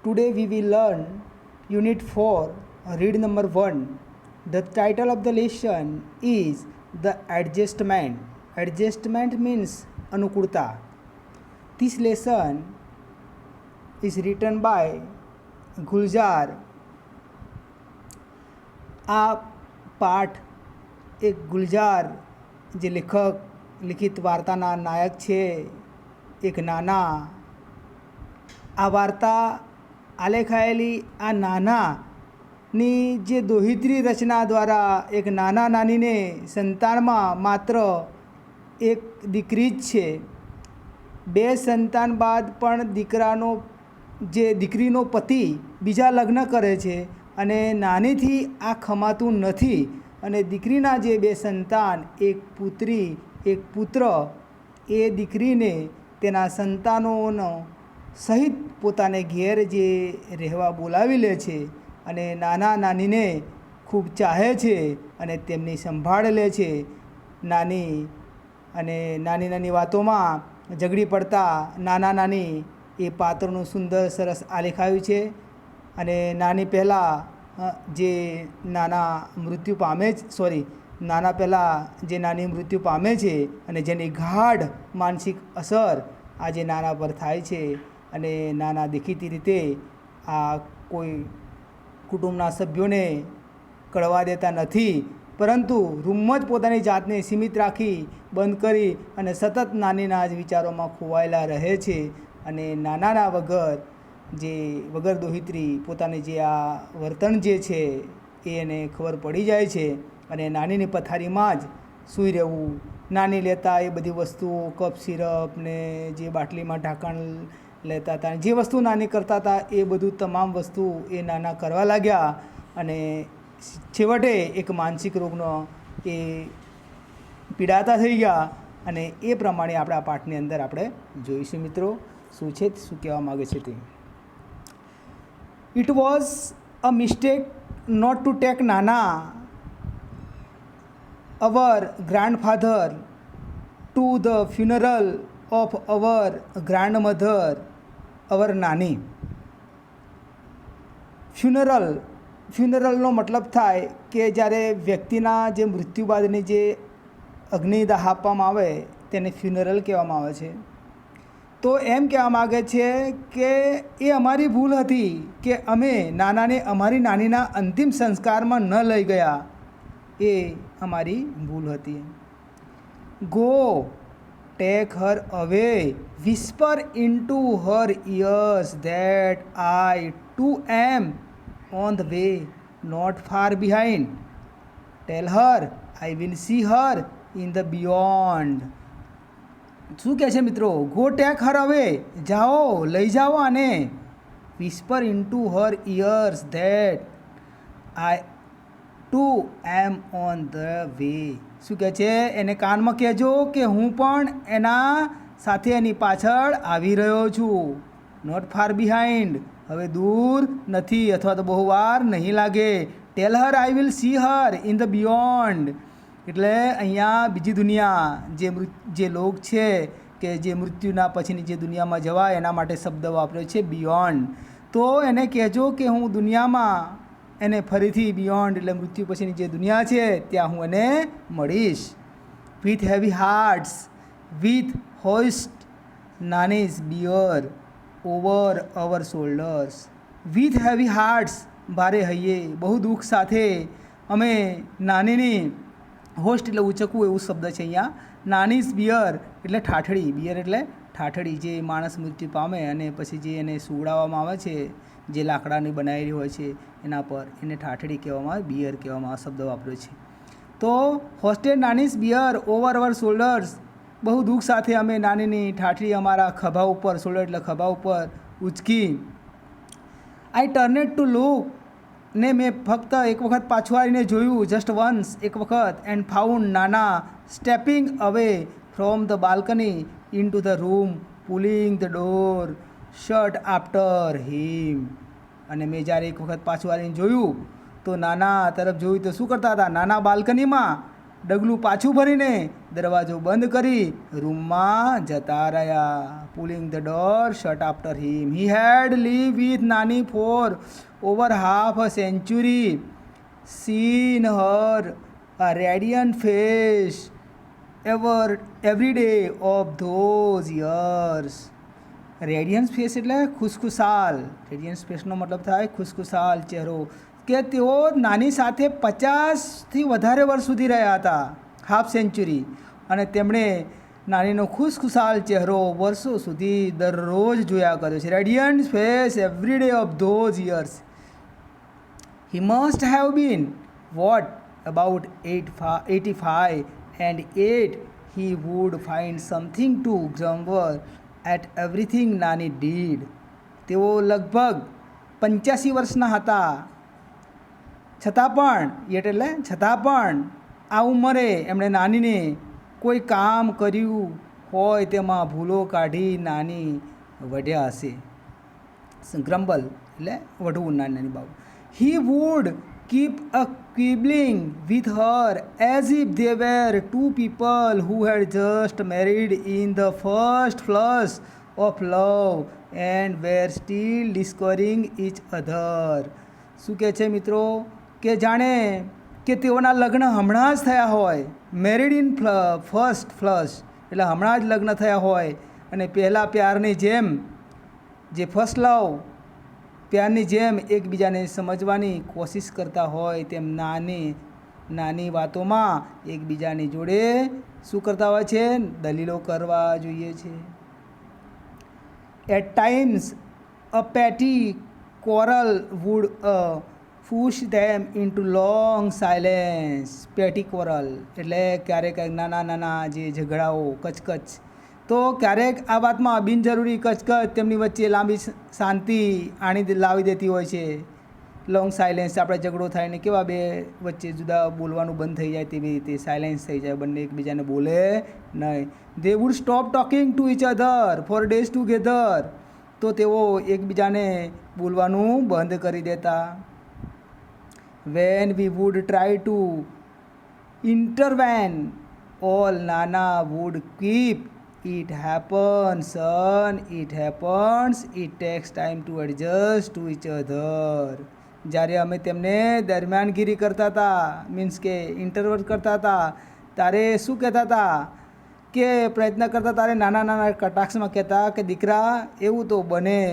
Today we will learn Unit 4, read number 1. The title of the lesson is The Adjustment. Adjustment means anukulta. This lesson is written by ગુલજાર. આ પાઠ એક ગુલજાર જે લિખિત વાર્તાના નાયક છે, એક નાના. આ વાર્તા આલેખાયેલી આ નાનાની જે દોહિત્રી રચના દ્વારા એક નાના નાનીને સંતાનમાં માત્ર એક દીકરી જ છે. બે સંતાન બાદ પણ દીકરીનો પતિ બીજા લગ્ન કરે છે અને નાનીથી આ ખમાતું નથી. અને દીકરીના જે બે સંતાન, એક પુત્રી એક પુત્ર, એ દીકરીને તેના સંતાનોનો સહિત પોતાને ઘેર જે રહેવા બોલાવી લે છે અને નાના નાનીને ખૂબ ચાહે છે અને તેમની સંભાળ લે છે. નાની અને નાની વાતોમાં ઝઘડી પડતા નાના નાની એ પાત્રનું સુંદર સરસ આલેખાયું છે. અને નાની પહેલાં જે નાના પહેલાં જે નાની મૃત્યુ પામે છે અને જેની ગાઢ માનસિક અસર આજે નાના પર થાય છે. અને નાના દેખીતી રીતે આ કોઈ કુટુંબના સભ્યોને કળવા દેતા નથી, પરંતુ રૂમમાં જ પોતાની જાતને સીમિત રાખી બંધ કરી અને સતત નાનીના જ વિચારોમાં ખોવાયેલા રહે છે. અને નાનાના વગર દોહિત્રી પોતાની જે આ વર્તન જે છે એ એને ખબર પડી જાય છે અને નાનીની પથારીમાં જ સૂઈ રહેવું. નાની લેતા એ બધી વસ્તુઓ, કપ સિરપ ને જે બાટલીમાં ઢાંકણ લેતા હતા, જે વસ્તુ નાની કરતા હતા એ બધું તમામ વસ્તુ એ નાના કરવા લાગ્યા અને છેવટે એક માનસિક રોગનો એ પીડાતા થઈ ગયા. અને એ પ્રમાણે આપણે આ પાઠની અંદર આપણે જોઈશું મિત્રો શું છે, શું કહેવા માગે છે તે. It was a mistake not to take nana our grandfather to the funeral of our grandmother, our nani. ફ્યુનરલનો મતલબ થાય કે જ્યારે વ્યક્તિના જે મૃત્યુ બાદની જે અગ્નિદાહ આપવામાં આવે તેને ફ્યુનરલ કહેવામાં આવે છે. તો એમ કહેવા માગે છે કે એ અમારી ભૂલ હતી કે અમે નાનાને અમારી નાનીના અંતિમ સંસ્કારમાં ન લઈ ગયા. એ અમારી ભૂલ હતી. ગો ટેક હર અવે, whisper into her ears that I too am on the way, not far behind. Tell her I will see her in the beyond. શું કહે છે મિત્રો? ગો ટેક હર અવે, જાઓ, લઈ જાઓ આને. whisper into her ears that I too am on the way. શું કહે છે? એને કાનમાં કહેજો કે હું પણ એના સાથે એની પાછળ આવી રહ્યો છું. નોટ ફાર બિહાઇન્ડ, હવે દૂર નથી અથવા તો બહુ વાર નહીં લાગે. Tell her I will see her in the beyond, એટલે અહીંયા બીજી દુનિયા જે લોક છે કે જે મૃત્યુના પછીની જે દુનિયામાં જવાય એના માટે શબ્દ વાપર્યો છે બિયોન્ડ. તો એને કહેજો કે હું દુનિયામાં એને ફરીથી બિયોન્ડ એટલે મૃત્યુ પછીની જે દુનિયા છે ત્યાં હું એને મળીશ. With heavy hearts, with hoist nani's bier over our shoulders. With heavy hearts, ભારે હૈયે, બહુ દુઃખ સાથે અમે નાનીની, હોસ્ટ એટલે ઉચકવું એવું શબ્દ છે અહીંયા. નાનીઝ બિયર એટલે ઠાઠડી, બિયર એટલે ઠાઠડી, જે માણસ મૃત્યુ પામે અને પછી જે એને સુવડાવવામાં આવે છે જે લાકડાની બનાવેલી હોય છે એના પર, એને ઠાઠડી કહેવામાં આવે, બિયર કહેવામાં આવે, શબ્દ વાપર્યો છે. તો hosted નાનીઝ bier over our shoulders, બહુ દુઃખ સાથે અમે નાનીની ઠાઠડી અમારા ખભા ઉપર, શોલ્ડર એટલે ખભા ઉપર ઉચકી. આઈ ટર્નેડ ટુ લુક, ને મેં ફક્ત એક વખત પાછું આવીને જોયું, જસ્ટ વન્સ, એક વખત, and found nana stepping away from the balcony in two the room, pulling the door shut after him. અને મેં જ્યારે એક વખત પાછું આવીને જોયું તો નાના તરફ જોયું તો શું કરતા હતા? નાના બાલ્કનીમાં ડગલું પાછું ભરીને દરવાજો બંધ કરી રૂમમાં જતા રહ્યા. Pulling the door shut after him. He had live with nani for over half a century. seen her a radiant face every day of those years. Radians face એટલે ખુશખુશાલ. રેડિયન્સ ફેસનો મતલબ થાય ખુશખુશાલ ચહેરો. કે તેઓ નાની સાથે 50થી વધારે વર્ષ સુધી રહ્યા હતા, હાફ સેન્ચુરી. અને તેમણે નાનીનો ખુશખુશાલ ચહેરો વર્ષો સુધી દરરોજ જોયા કર્યો છે. Radiant face every day of those years. He must have been, what, about 85, and yet he would find something to grumble at everything Nani did. તેઓ લગભગ 85 વર્ષના હતા. છતાં પણ આ ઉંમરે એમણે નાનીને કોઈ કામ કર્યું હોય તેમાં ભૂલો કાઢી નાની વઢ્યા હશે. ગ્રમ્બલ એટલે વઢવું, નાની Babu. He would keep quibbling with her as if they were two people who had just married in the first flush of love and were still discovering each other. શું કહે છે મિત્રો? કે જાણે કે તેઓના લગ્ન હમણાં જ થયા હોય. મેરિડ ઇન ફર્સ્ટ ફ્લશ એટલે હમણાં જ લગ્ન થયા હોય અને પહેલાં પ્યારની જેમ, જે ફર્સ્ટ લવ પ્યારની જેમ એકબીજાને સમજવાની કોશિશ કરતા હોય તેમ નાની વાતોમાં એકબીજાની જોડે શું કરતા હોય છે? દલીલો કરવા જોઈએ છે. એટ ટાઈમ્સ અ પેટી કોરલ વુડ પુશ ધેમ ઇન્ટુ લોંગ સાયલેન્સ. પેટી કોરલ એટલે ક્યારેક નાના જે ઝઘડાઓ, કચકચ. તો ક્યારેક આ વાતમાં બિનજરૂરી કચકચ તેમની વચ્ચે લાંબી શાંતિ લાવી દેતી હોય છે. લોંગ સાયલેન્સ આપણે ઝઘડો થાય ને કેવા બે વચ્ચે જુદા બોલવાનું બંધ થઈ જાય તેવી રીતે સાયલેન્સ થઈ જાય, બંને એકબીજાને બોલે નહીં. They would stop talking to each other for days together. તો તેઓ એકબીજાને બોલવાનું બંધ કરી દેતા. When we would try to intervene all nana would keep It happens, son, it happens. It takes time to adjust to each other. જ્યારે અમે તેમને દરમિયાનગીરી કરતા હતા, મીન્સ કે ઇન્ટરવર્ટ કરતા હતા, ત્યારે શું કહેતા હતા કે પ્રયત્ન કરતા ત્યારે નાના કટાક્ષમાં કહેતા કે દીકરા એવું તો બને,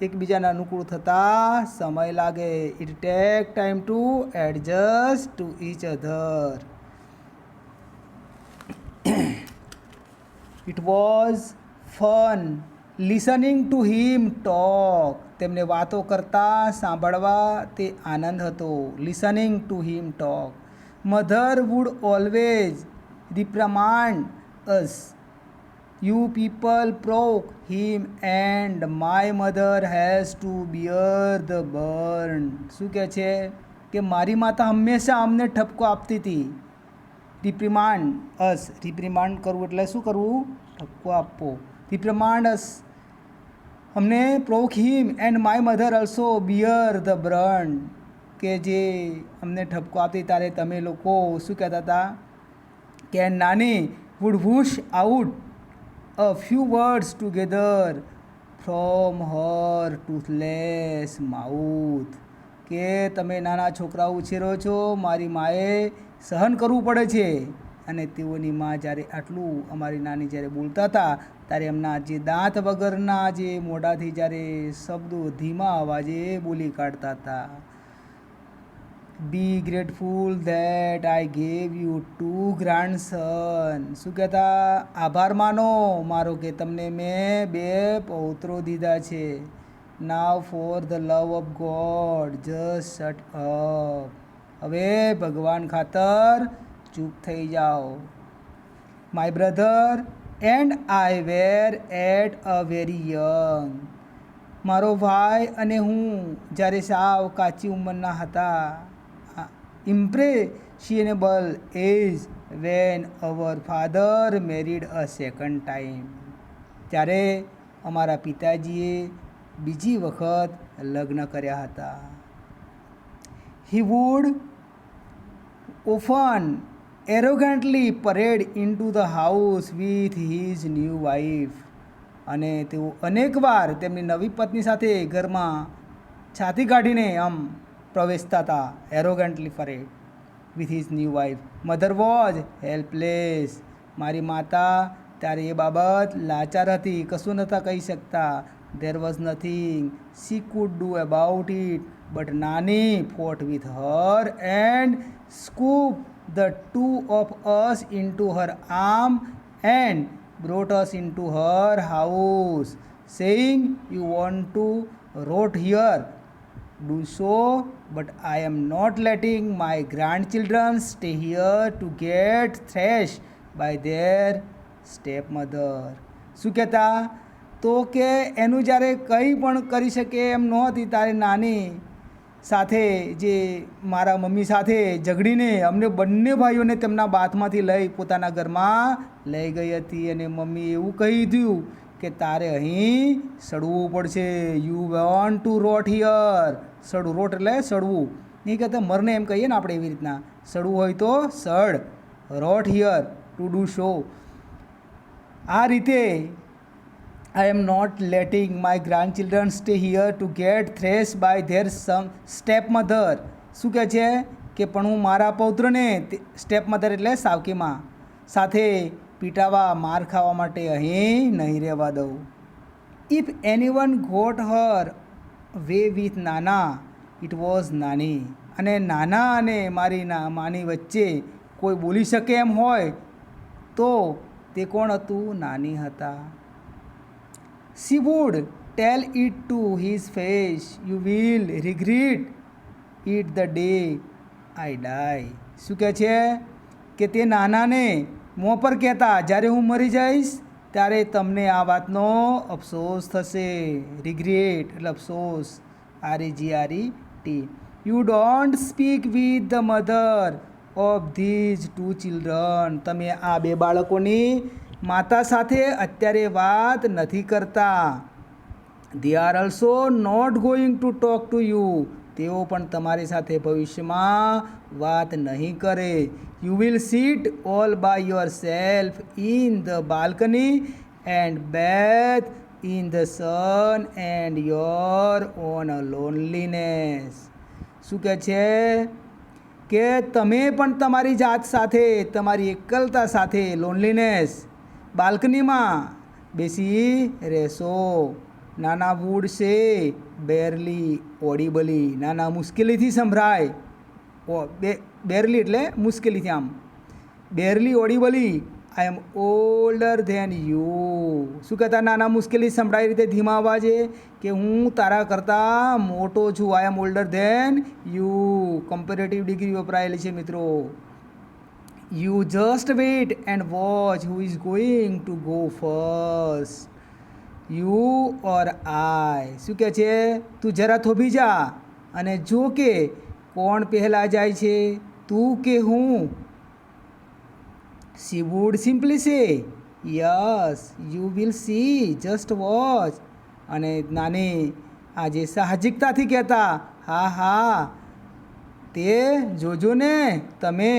એકબીજાના અનુકૂળ થતાં સમય લાગે. It take time to adjust to each other. It was fun listening to him talk. તેમને વાતો કરતા સાંભળવા તે આનંદ હતો. Listening to him talk. Mother would always reprimand us. You people provoke him and my mother has to bear the burn. શું કહે છે કે મારી માતા હંમેશા અમને ઠપકો આપતી હતી. રિપ્રિમાન્ડ અસ, રિપ્રિમાન્ડ કરવું એટલે શું કરવું? ઠપકો આપવો. રિપ્રિમાન્ડ અસ, અમને provoke him and my mother also bear the brunt. કે જે અમને ઠપકો આપતી ત્યારે તમે લોકો શું કહેતા હતા કે nani would whoosh out a few words together from her toothless mouth. કે તમે નાના છોકરાઓ ઉછેરો છો, મારી માએ સહન કરવું પડે છે. અને તેઓની માં જ્યારે આટલું અમારી નાની જ્યારે બોલતા હતા ત્યારે એમના જે દાંત વગરના જે મોઢાથી જ્યારે શબ્દો ધીમા અવાજે બોલી કાઢતા હતા. Be grateful that I gave you 2 grandson. શું કહેતા? આભાર માનો મારો કે તમને મેં 2 પૌત્રો દીધા છે. Now for the love of god just shut up. હવે ભગવાન ખાતર ચૂપ થઈ જાઓ. My brother and I were at a very young. મારો ભાઈ અને હું જ્યારે સાવ કાચી ઉંમરના હતા. Impressionable age when our father married a second time. ત્યારે અમારા પિતાજીએ બીજી વખત લગ્ન કર્યા હતા. He would often arrogantly parade into the house with his new wife. અને તેઓ અનેકવાર તેમની નવી પત્ની સાથે ઘરમાં છાતી કાઢીને આમ પ્રવેશતા હતા. Arrogantly parade with his new wife. Mother was helpless. મારી માતા ત્યારે એ બાબત લાચાર હતી, કશું નહોતા કહી શકતા. There was nothing she could do about it. But nani fought with her and scoop the two of us into her arm and brought us into her house, saying, you want to rot here, do so, but I am not letting my grandchildren stay here to get thrashed by their stepmother. શું કહેતા? તો કે એનું જ્યારે કંઈ પણ કરી શકે એમ નહોતી, તારે નાની સાથે જે મારા મમ્મી સાથે ઝઘડીને અમને બંને ભાઈઓને તેમના બાથમાંથી લઈ પોતાના ઘરમાં લઈ ગઈ હતી. અને મમ્મીએ એવું કહી દીધું કે તારે અહીં સડવું પડશે. You want to rot here. સડવું, રોટ એટલે સડવું. નહીં કહેતા મરને એમ કહીએ ને આપણે એવી રીતના. સડવું હોય તો સડ. રોટ હિયર ટુ ડુ શો. આ રીતે I am not letting my grandchildren stay here to get thrashed by their stepmother. શું કહે છે કે પણ હું મારા પૌત્રને સ્ટેપમધર એટલે સાવકીમાં સાથે પીટાવા, માર ખાવા માટે અહીં નહીં રહેવા દઉં. If anyone got her way with Nana it was Nani. અને નાના અને મારી માની વચ્ચે કોઈ બોલી શકે એમ હોય તો તે કોણ હતું? નાની હતા. She would tell it to his face, you will regret it the day I die. શું કહે છે કે તે નાનાને મોં પર કહેતા, જ્યારે હું મરી જઈશ ત્યારે તમને આ વાતનો અફસોસ થશે. રિગ્રેટ એટલે અફસોસ. REGRET. You don't speak with the mother of these two children. તમે આ બે બાળકોની માતા સાથે અત્યારે વાત નથી કરતા. They are also not going to talk to you. તેઓ પણ તમારી સાથે ભવિષ્યમાં વાત નહીં કરે. You will sit all by yourself in the balcony and bathe in the sun and your own loneliness. શું કહે છે કે તમે પણ તમારી જાત સાથે, તમારી એકલતા સાથે, લોનલીનેસ, બાલ્કનીમાં બેસી રહેશો. નાના વુડ છે બેરલી ઓડિબલી. નાના મુશ્કેલીથી સંભળાય. બેરલી એટલે મુશ્કેલીથી. આમ barely audibly. I am older than you. શું કહેતા? નાના મુશ્કેલી સંભળાય રીતે ધીમા અવાજે કે હું તારા કરતાં મોટો છું. I am older than you. Comparative degree વપરાયેલી છે મિત્રો. You just wait and watch who is going to go first, you or I. શું કહે છે? તું જરા થોભી જા અને જો કે કોણ પહેલાં જાય છે, તું કે હું. She would simply say, yes, you will see, just watch. અને નાની આજે સાહજિકતાથી કહેતા, હા હા તે જોજો ને તમે.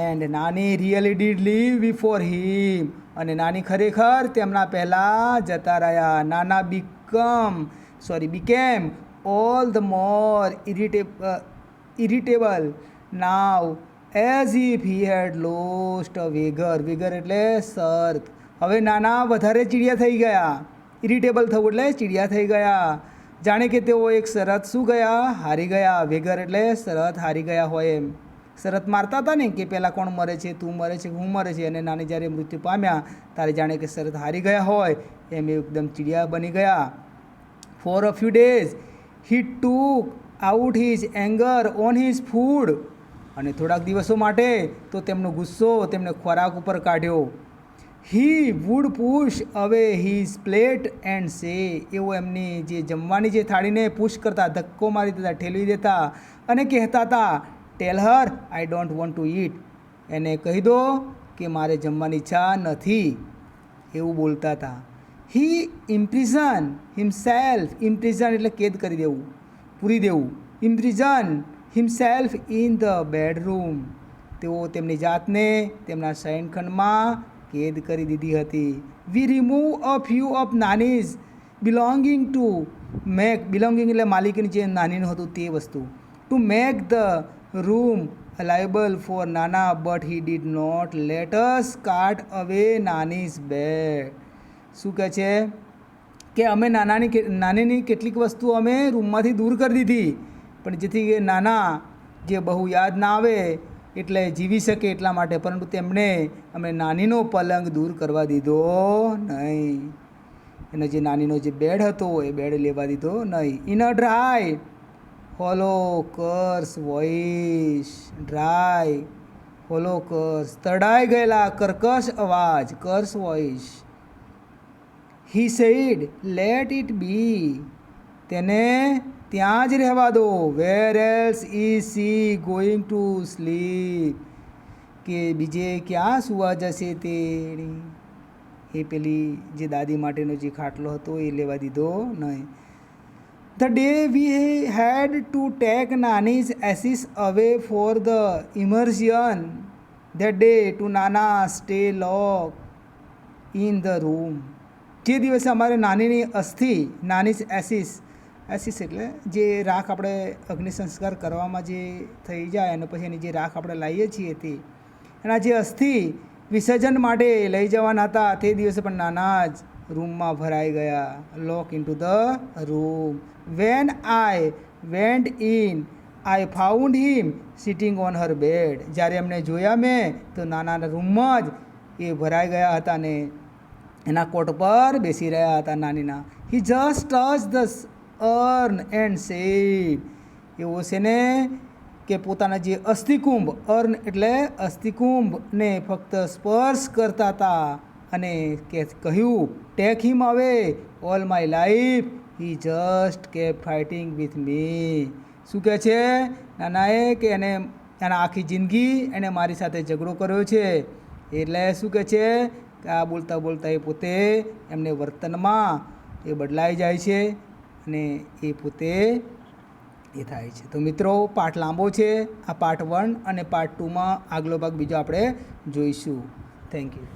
એન્ડ નાની રિયલી ડીડ લીવ બિફોર હિમ. અને નાની ખરેખર તેમના પહેલાં જતા રહ્યા. નાના became all the more irritable now as if he had lost a vigor. vigor એટલે શરત. હવે નાના વધારે ચીડિયા થઈ ગયા. ઇરિટેબલ થવું એટલે ચીડિયા થઈ ગયા. જાણે કે તેઓ એક શરત શું ગયા? હારી ગયા. vigor એટલે શરત હારી ગયા હોય એમ. શરત મારતા હતા ને કે પહેલાં કોણ મરે છે, તું મરે છે, હું મરે છે. અને નાની જ્યારે મૃત્યુ પામ્યા ત્યારે જાણે કે શરત હારી ગયા હોય એમ એકદમ ચીડિયા બની ગયા. For a few days he took out his anger on his food. અને થોડાક દિવસો માટે તો તેમનો ગુસ્સો તેમણે ખોરાક ઉપર કાઢ્યો. હી વુડ પુશ અવે હિઝ પ્લેટ એન્ડ સે. એવો એમની જે જમવાની જે થાળીને પુશ કરતા, ધક્કો મારી દેતા, ઠેલવી દેતા અને કહેતા હતા, tell her I don't want to eat. એને કહી દો કે મારે જમવાની ઈચ્છા નથી, એવું બોલતા હતા. હી ઇમ્પ્રિઝન હિમસેલ્ફ. ઇમ્પ્રિઝન એટલે કેદ કરી દેવું, પૂરી દેવું. Imprison himself in the bedroom. તેઓ તેમની જાતને તેમના શયનખંડમાં કેદ કરી દીધી હતી. We remove a few of nani's belonging to make, belonging એટલે માલિકીની જે નાનીનું હતું તે વસ્તુ, to make the room available for nana, but he did not let us cart away nani's bed. શું કહે છે કે અમે નાનીની કેટલીક વસ્તુઓ અમે રૂમમાંથી દૂર કરી દીધી, પણ જેથી કે નાના જે બહુ યાદ ના આવે એટલે જીવી શકે એટલા માટે, પરંતુ તેમણે અમે નાનીનો પલંગ દૂર કરવા દીધો નહીં. એનો જે નાનીનો જે બેડ હતો એ બેડ લેવા દીધો નહીં. In a dry hollow hoarse voice, dry hollow hoarse તડાઈ ગયેલા કર્કશ અવાજ, hoarse voice. He said let it be, તેને ત્યાં જ રહેવા દો. Where else is she going to sleep, કે બીજે ક્યાં સુવા જશે તેણી. એ પેલી જે દાદી માટેનો જે ખાટલો હતો એ લેવા દીધો નહીં. The day we had to take nani's ashes away for the immersion, that day too nana stay lock in the room. જે દિવસે અમારે નાનીની અસ્થિ, નાનીઝ એસીસ, એસીસ એટલે જે રાખ આપણે અગ્નિ સંસ્કાર કરવામાં જે થઈ જાય અને પછી એની જે રાખ આપણે લાવીએ છીએ તે, એના જે અસ્થિ વિસર્જન માટે લઈ જવાના હતા તે દિવસે પણ નાના જ રૂમમાં ભરાઈ ગયા. Lock in two the room. When I went in I found him sitting on her bed. જ્યારે એમને જોયા મેં તો નાના રૂમમાં જ એ ભરાઈ ગયા હતા ને એના કોટ પર બેસી રહ્યા હતા નાનીના. He just touch the urn and said, એવું છે ને કે પોતાના જે અસ્થિકુંભ, અર્ન એટલે અસ્થિકુંભને ફક્ત સ્પર્શ કરતા હતા અને કહ્યું, take him away all my life, he just kept fighting with me. શું કહે છે નાનાએ કે એને એના આખી જિંદગી એને મારી સાથે ઝઘડો કર્યો છે. એટલે શું કહે છે કે આ બોલતા બોલતા એ પોતે એમને વર્તનમાં એ બદલાઈ જાય છે અને એ પોતે એ થાય છે. તો મિત્રો પાઠ લાંબો છે, આ પાર્ટ 1 અને પાર્ટ 2માં આગલો ભાગ બીજો આપણે જોઈશું. Thank you.